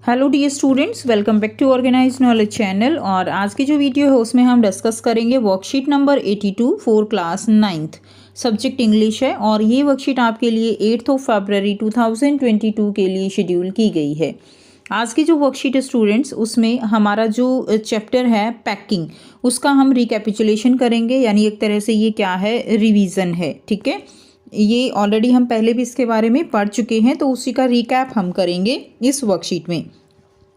Hello dear students, welcome back to organise knowledge channel. और आज की जो वीडियो है उसमें हम डिस्कस करेंगे worksheet number 82 for class 9th। Subject English है और ये वर्कशीट आपके लिए 8 फरवरी 2022 के लिए शेड्यूल की गई है। आज की जो वर्कशीट है स्टूडेंट्स, उसमें हमारा जो चैप्टर है पैकिंग, उसका हम रिकैपिचुलेशन करेंगे, यानी एक तरह से ये क्या है, रिवीजन है। ठीक है, ये ऑलरेडी हम पहले भी इसके बारे में पढ़ चुके हैं, तो उसी का रिकैप हम करेंगे इस वर्कशीट में।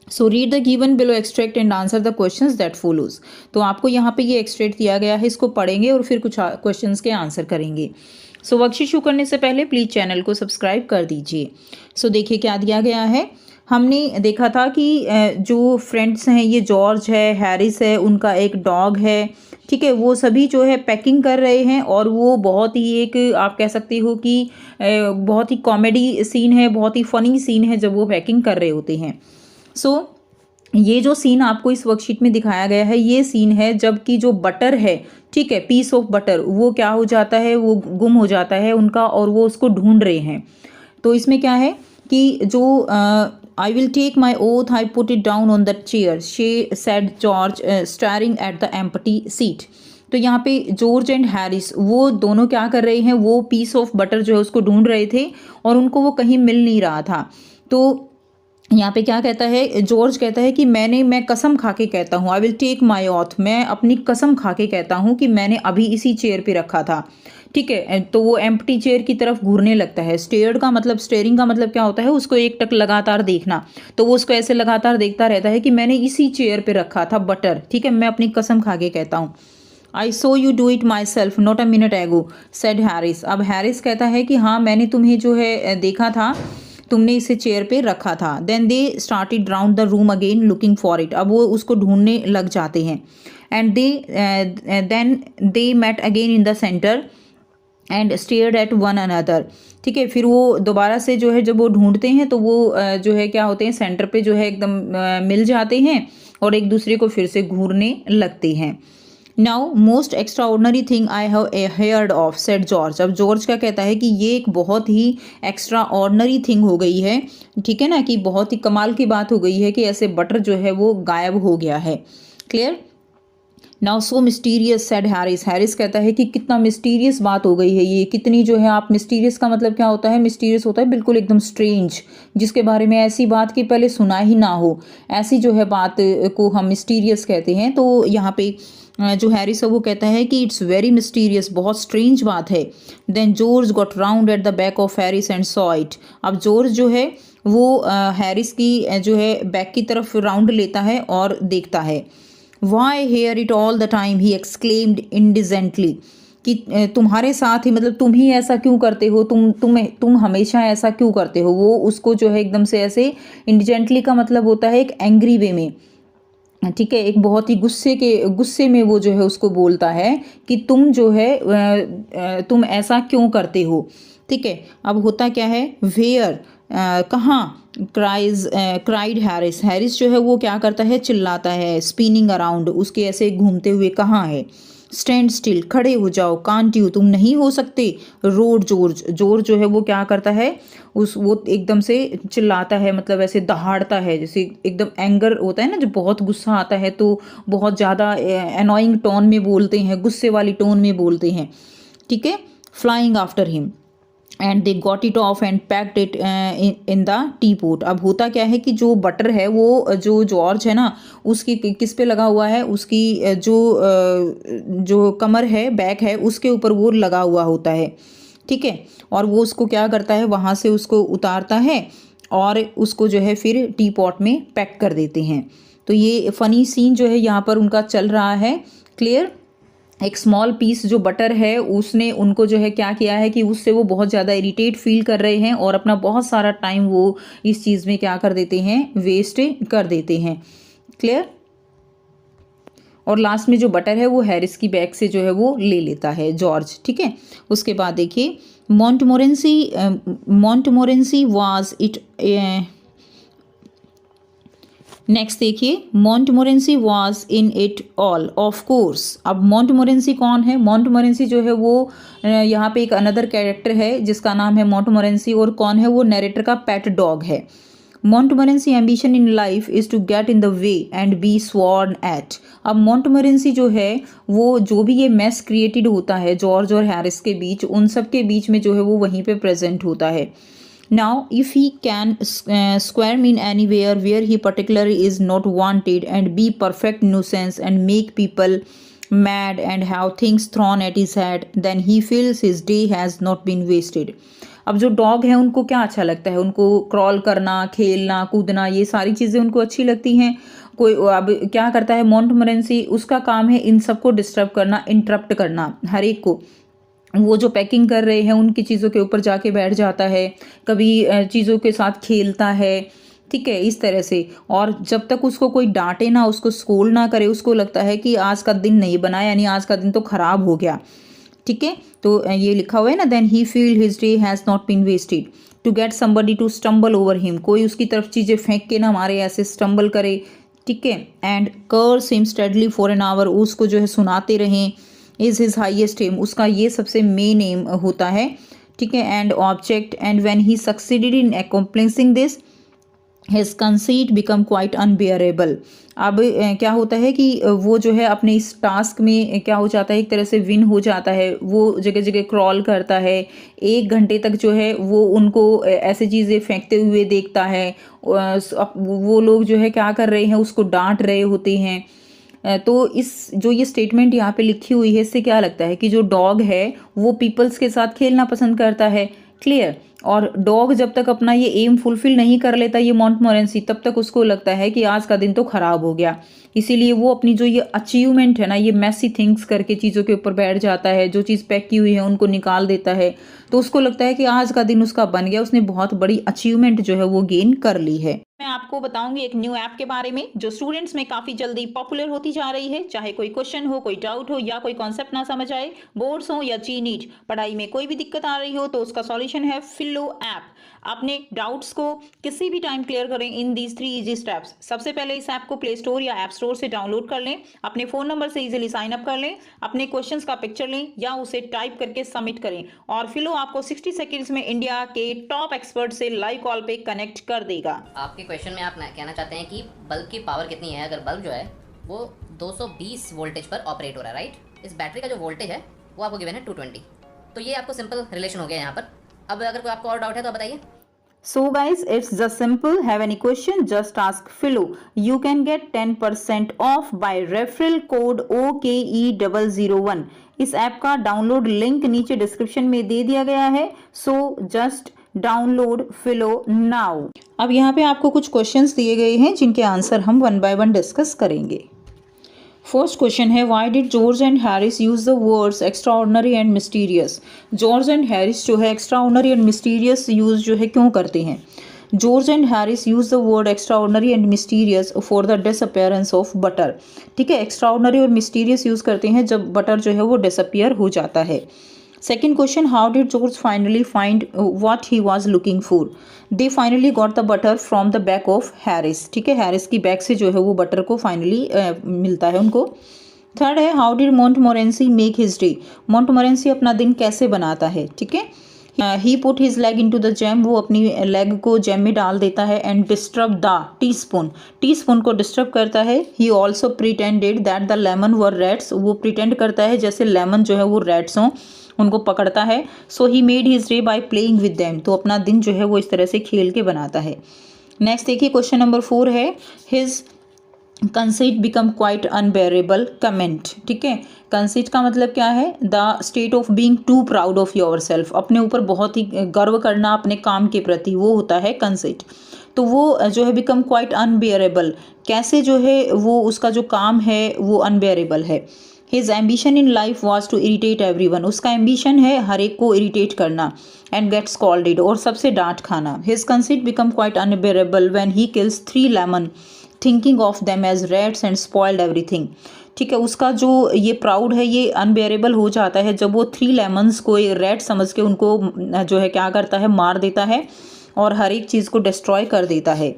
So read the given below extract and answer the questions that follows. तो आपको यहाँ पे ये एक्सट्रैक्ट दिया गया है, इसको पढ़ेंगे और फिर कुछ क्वेश्चंस के आंसर करेंगे। सो वर्कशीट शुरू करने से पहले प्लीज़ चैनल को सब्सक्राइब कर दीजिए। सो देखिए क्या दिया गया है। हमने देखा था कि जो फ्रेंड्स हैं, ये जॉर्ज है, हैरिस है, उनका एक डॉग है। ठीक है, वो सभी जो है पैकिंग कर रहे हैं और वो बहुत ही एक आप कह सकते हो कि बहुत ही कॉमेडी सीन है, बहुत ही फनी सीन है जब वो पैकिंग कर रहे होते हैं। ये जो सीन आपको इस वर्कशीट में दिखाया गया है, ये सीन है जबकि जो बटर है, ठीक है, पीस ऑफ बटर, वो क्या हो जाता है, वो गुम हो जाता है उनका और वो उसको ढूंढ रहे हैं। तो इसमें क्या है कि जो I will take my oath, I put it down on the chair, she said George staring at the empty seat. तो यहाँ पे जॉर्ज एंड हैरिस वो दोनों क्या कर रहे हैं, वो पीस ऑफ बटर जो है उसको ढूंढ रहे थे और उनको वो कहीं मिल नहीं रहा था। तो यहाँ पे क्या कहता है, जॉर्ज कहता है कि मैं कसम खा के कहता हूँ, I will take my oath, मैं अपनी कसम खा के कहता हूँ कि मैंने अभी इसी चेयर पे रखा था। ठीक है, तो वो एम्प्टी चेयर की तरफ घूरने लगता है। स्टेयरिंग का मतलब क्या होता है, उसको एक टक लगातार देखना। तो वो उसको ऐसे लगातार देखता रहता है कि मैंने इसी चेयर पे रखा था बटर। ठीक है, मैं अपनी कसम खा के कहता हूँ। I saw you do it myself not a minute ago said Harris. अब हैरिस कहता है कि हाँ, मैंने तुम्हें जो है देखा था, तुमने इसे चेयर पे रखा था। Then they started round the room again looking for it. अब वो उसको ढूंढने लग जाते हैं। And then they met again in the centre and stared at one another. ठीक है, फिर वो दोबारा से जो है जब वो ढूंढते हैं तो वो जो है क्या होते हैं, सेंटर पे जो है एकदम मिल जाते हैं और एक दूसरे को फिर से घूरने लगते हैं। Now most extra thing I have heard of said George. अब जॉर्ज क्या कहता है कि ये एक बहुत ही एक्स्ट्रा ऑर्डनरी थिंग हो गई है। ठीक है ना, कि बहुत ही कमाल की बात हो गई है कि ऐसे बटर जो है वो गायब हो गया है। Clear. Now so mysterious said Harris. Harris कहता है कि कितना मिस्टीरियस बात हो गई है ये, कितनी जो है, आप मिस्टीरियस का मतलब क्या होता है, मिस्टीरियस होता है बिल्कुल एकदम स्ट्रेंज, जिसके बारे में ऐसी बात की पहले सुना ही ना हो, ऐसी जो है बात को हम मिस्टीरियस कहते हैं। तो यहाँ पे जो हैरिस है वो कहता है कि इट्स वेरी मिस्टीरियस, बहुत स्ट्रेंज बात है। Then George got round at the back of Harris and saw it. अब जॉर्ज जो है वो हैरिस की जो है बैक की तरफ राउंड लेता है और देखता है। Why here it all the time he exclaimed indignantly. कि तुम्हारे साथ ही, मतलब तुम ही ऐसा क्यों करते हो, तुम हमेशा ऐसा क्यों करते हो। वो उसको जो है एकदम से ऐसे, इंडिजेंटली का मतलब होता है एक एंग्री वे में। ठीक है, एक बहुत ही गुस्से में वो जो है उसको बोलता है कि तुम जो है तुम ऐसा क्यों करते हो। ठीक है, अब होता क्या है, वेयर कहाँ, क्राइड हैरिस। हैरिस जो है वो क्या करता है, चिल्लाता है। स्पिनिंग अराउंड, उसके ऐसे घूमते हुए कहाँ है। स्टैंड स्टिल, खड़े हो जाओ। कांट यू, तुम नहीं हो सकते। Road George. जॉर्ज जो है वो क्या करता है, वो एकदम से चिल्लाता है, मतलब ऐसे दहाड़ता है, जैसे एकदम एंगर होता है ना, जब बहुत गुस्सा आता है तो बहुत ज़्यादा एनॉइंग टोन में बोलते हैं, गुस्से वाली टोन में बोलते हैं। ठीक है, flying after him and they got it off and packed it in the tea pot. अब होता क्या है कि जो बटर है वो जो जॉर्ज है ना, उसकी किस पे लगा हुआ है, उसकी जो कमर है, बैक है, उसके ऊपर वो लगा हुआ होता है। ठीक है, और वो उसको क्या करता है, वहाँ से उसको उतारता है और उसको जो है फिर टी पॉट में पैक कर देते हैं। तो ये फनी सीन जो है यहाँ पर उनका चल रहा है। क्लियर। एक स्मॉल पीस जो बटर है उसने उनको जो है क्या किया है कि उससे वो बहुत ज़्यादा इरिटेट फील कर रहे हैं और अपना बहुत सारा टाइम वो इस चीज़ में क्या कर देते हैं, वेस्ट कर देते हैं। क्लियर। और लास्ट में जो बटर है वो हैरिस की बैग से जो है वो ले लेता है जॉर्ज। ठीक है, उसके बाद देखिए मॉन्टमोरेंसी वाज इट। नेक्स्ट देखिए, मॉन्टमोरेंसी was in it all of course. अब मॉन्टमोरेंसी कौन है, मॉन्टमोरेंसी जो है वो यहाँ पे एक अनदर कैरेक्टर है जिसका नाम है मॉन्टमोरेंसी, और कौन है वो, नरेटर का पेट डॉग है। Montmorency ambition in life is to get in the way and be sworn at. अब मॉन्टमोरेंसी जो है वो जो भी ये मैस क्रिएटेड होता है जॉर्ज और हैरिस के बीच, उन सब के बीच में जो है वो वहीं पे प्रेजेंट होता है। Now if he can square mean anywhere where he particularly is not wanted and be perfect nuisance and make people mad and have things thrown at his head, then he feels his day has not been wasted। अब जो dog है उनको क्या अच्छा लगता है, उनको crawl करना, खेलना, कूदना, ये सारी चीज़ें उनको अच्छी लगती हैं। कोई अब क्या करता है मॉन्टमोरेंसी, उसका काम है इन सबको डिस्टर्ब करना, इंटरप्ट करना हर एक को। वो जो पैकिंग कर रहे हैं उनकी चीज़ों के ऊपर जाके बैठ जाता है, कभी चीज़ों के साथ खेलता है, ठीक है, इस तरह से। और जब तक उसको कोई डांटे ना, उसको स्कोल्ड ना करे, उसको लगता है कि आज का दिन नहीं बना, यानी आज का दिन तो खराब हो गया, ठीक है। तो ये लिखा हुआ है ना, then he feel his day has not been wasted to get somebody to stumble over him. कोई उसकी तरफ चीज़ें फेंक के ना मारे, ऐसे स्टम्बल करे, ठीक है। And curse him steadily for an hour, उसको जो है सुनाते रहें। इज़ हिज हाइएस्ट एम, उसका ये सबसे मेन एम होता है, ठीक है। And object, and when he succeeded in accomplishing this his conceit become quite unbearable. अब क्या होता है कि वो जो है अपने इस टास्क में क्या हो जाता है, एक तरह से विन हो जाता है। वो जगह जगह क्रॉल करता है, 1 घंटे तक जो है वो उनको ऐसे चीज़ें फेंकते हुए देखता है। वो लोग जो है क्या कर रहे हैं, उसको डांट रहे होते हैं। तो इस जो ये स्टेटमेंट यहाँ पे लिखी हुई है, इससे क्या लगता है कि जो डॉग है वो पीपल्स के साथ खेलना पसंद करता है, क्लियर। और डॉग जब तक अपना ये एम फुलफिल नहीं कर लेता ये मॉन्टमोरेंसी, तब तक उसको लगता है कि आज का दिन तो खराब हो गया। इसीलिए वो अपनी जो ये अचीवमेंट है ना, ये मैसी थिंग्स करके चीज़ों के ऊपर बैठ जाता है, जो चीज़ पैक की हुई है उनको निकाल देता है। तो उसको लगता है कि आज का दिन उसका बन गया, उसने बहुत बड़ी अचीवमेंट जो है वो गेन कर ली है। मैं आपको बताऊंगी एक न्यू ऐप के बारे में जो स्टूडेंट्स में काफ़ी जल्दी पॉपुलर होती जा रही है। चाहे कोई क्वेश्चन हो, कोई डाउट हो या कोई कॉन्सेप्ट ना समझ आए, बोर्ड्स हो या जी नीट, पढ़ाई में कोई भी दिक्कत आ रही हो, तो उसका सॉल्यूशन है फिलो ऐप। अपने डाउट्स को किसी भी टाइम क्लियर करें इन दीज 3 इजी स्टेप्स। सबसे पहले इस ऐप को प्ले स्टोर या ऐप स्टोर से डाउनलोड कर लें, अपने फ़ोन नंबर से इजीली साइन अप कर लें, अपने क्वेश्चंस का पिक्चर लें या उसे टाइप करके सबमिट करें, और फिलो आपको 60 सेकेंड्स में इंडिया के टॉप एक्सपर्ट से लाइव कॉल पे कनेक्ट कर देगा। आपके क्वेश्चन में आप कहना चाहते हैं कि बल्ब की पावर कितनी है। अगर बल्ब जो है वो 220 वोल्टेज पर ऑपरेट हो रहा है, राइट। इस बैटरी का जो वोल्टेज है वो आपको गिवन है 220। तो ये आपको सिंपल रिलेशन हो गया यहाँ पर। अब अगर कोई आपको और डाउट है तो बताइए। So guys, it's just simple. Have any question? Just ask Philo. You can get 10% off by referral code OKE001। इस ऐप का डाउनलोड लिंक नीचे डिस्क्रिप्शन में दे दिया गया है। So just download Philo now। अब यहाँ पे आपको कुछ क्वेश्चंस दिए गए हैं जिनके आंसर हम 1 by 1 डिस्कस करेंगे। फर्स्ट क्वेश्चन है, why did George and Harris use the words extraordinary and mysterious. George and Harris जो है एक्स्ट्राऑर्डिनरी एंड मिस्टीरियस यूज जो है क्यों करते हैं। George and Harris use the word extraordinary and mysterious for the disappearance of butter. ठीक है, extraordinary और मिस्टीरियस यूज करते हैं जब बटर जो है वो डिसअपियर हो जाता है। Second question, how did George finally find what he was looking for? They finally got the butter from the back of Harris। ठीक है, हैरिस की बैक से जो है वो बटर को फाइनली मिलता है उनको। थर्ड है, how did Montmorency make his day? Montmorency अपना दिन कैसे बनाता है। ठीक है, he put his leg into the jam, वो अपनी लेग को जैम में डाल देता है। and disturb the teaspoon, teaspoon को डिस्टर्ब करता है। he also pretended that the lemon were rats, वो प्रिटेंड करता है जैसे लेमन जो है वो रैट्स हों, उनको पकड़ता है। So he made his day by playing with them, तो अपना दिन जो है वो इस तरह से खेल के बनाता है। नेक्स्ट देखिए, क्वेश्चन नंबर 4 है, his conceit become quite unbearable comment. ठीक है, कंसीट का मतलब क्या है, the state of being too proud of yourself, अपने ऊपर बहुत ही गर्व करना अपने काम के प्रति, वो होता है कंसीट। तो वो जो है बिकम क्वाइट अनबेरेबल, कैसे जो है वो उसका जो काम है वो अनबेरेबल है। His ambition in life was to irritate everyone, उसका एम्बिशन है हर एक को इरीटेट करना। एंड गेट स्कॉल्डेड, और सबसे डांट खाना। His conceit become quite unbearable when he kills 3 lemon thinking of them as reds and spoiled everything. ठीक है, उसका जो ये प्राउड है ये अनबेरेबल हो जाता है जब वो 3 लेमन्स को रेड समझ के उनको जो है क्या करता है, मार देता है और हर एक चीज़ को डिस्ट्रॉय कर देता है।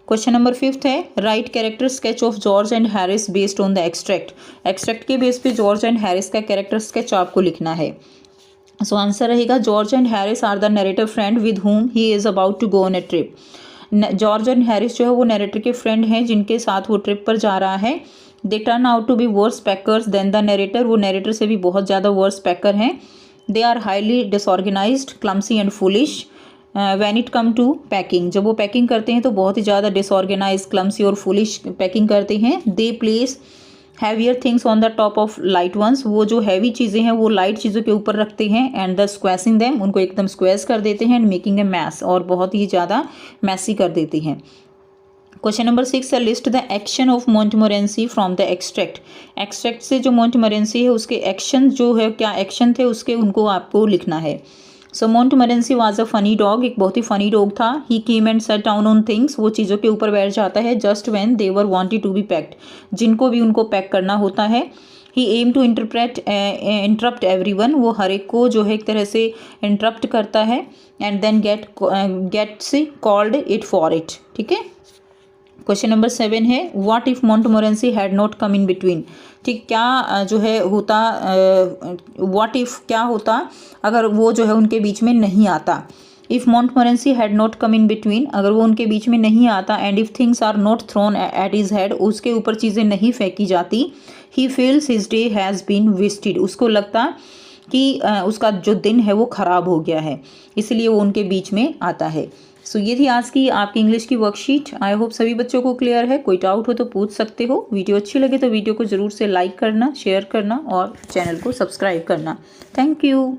क्वेश्चन नंबर 5 है, write character sketch of George and Harris based on the extract. Extract के बेस पे जॉर्ज एंड हैरिस का कैरेक्टर स्केच आपको लिखना है। सो आंसर रहेगा, George and Harris are the narrative friend with whom he is about to go on a trip। जॉर्ज और हैरिस जो है वो नरेटर के फ्रेंड हैं जिनके साथ वो ट्रिप पर जा रहा है। They turn out to be worse packers than the narrator, वो नरेटर से भी बहुत ज़्यादा वर्स पैकर हैं। They are highly disorganised, clumsy and foolish when it come to packing, जब वो पैकिंग करते हैं तो बहुत ही ज़्यादा डिसऑर्गेनाइज, क्लमसी और फुलिश पैकिंग करते हैं। They place heavier things on the top of light ones, वो जो हैवी चीज़ें हैं वो लाइट चीज़ों के ऊपर रखते हैं। एंड द स्क्वैसिंग देम, उनको एकदम स्क्वैस कर देते हैं। एंड मेकिंग ए मैस, और बहुत ही ज़्यादा मैसी कर देते हैं। क्वेश्चन नंबर 6 है list the action of Montmorency from the extract. Extract से जो मोंटमोरेंसी है उसके एक्शन जो है, क्या एक्शन थे उसके, उनको आपको लिखना है। So Montmorency was a funny dog, एक बहुत ही फनी डॉग था। He came and sat down on things, वो चीज़ों के ऊपर बैठ जाता है। Just when they were wanted to be packed, जिनको भी उनको पैक करना होता है। He aim to interrupt everyone, वो हर एक को जो है एक तरह से इंटरप्ट करता है। And then gets called it for it, ठीक है। क्वेश्चन नंबर 7 है what if Montmorency had not come in between. ठीक, क्या जो है होता, व्हाट इफ क्या होता अगर वो जो है उनके बीच में नहीं आता। If Montmorency had not come in between, अगर वो उनके बीच में नहीं आता। And if things are not thrown at his head, उसके ऊपर चीज़ें नहीं फेंकी जाती। He feels his day has been wasted, उसको लगता कि उसका जो दिन है वो ख़राब हो गया है, इसलिए वो उनके बीच में आता है। सो ये थी आज की आपकी इंग्लिश की वर्कशीट। आई होप सभी बच्चों को क्लियर है। कोई डाउट हो तो पूछ सकते हो। वीडियो अच्छी लगे तो वीडियो को ज़रूर से लाइक करना, शेयर करना और चैनल को सब्सक्राइब करना। Thank you.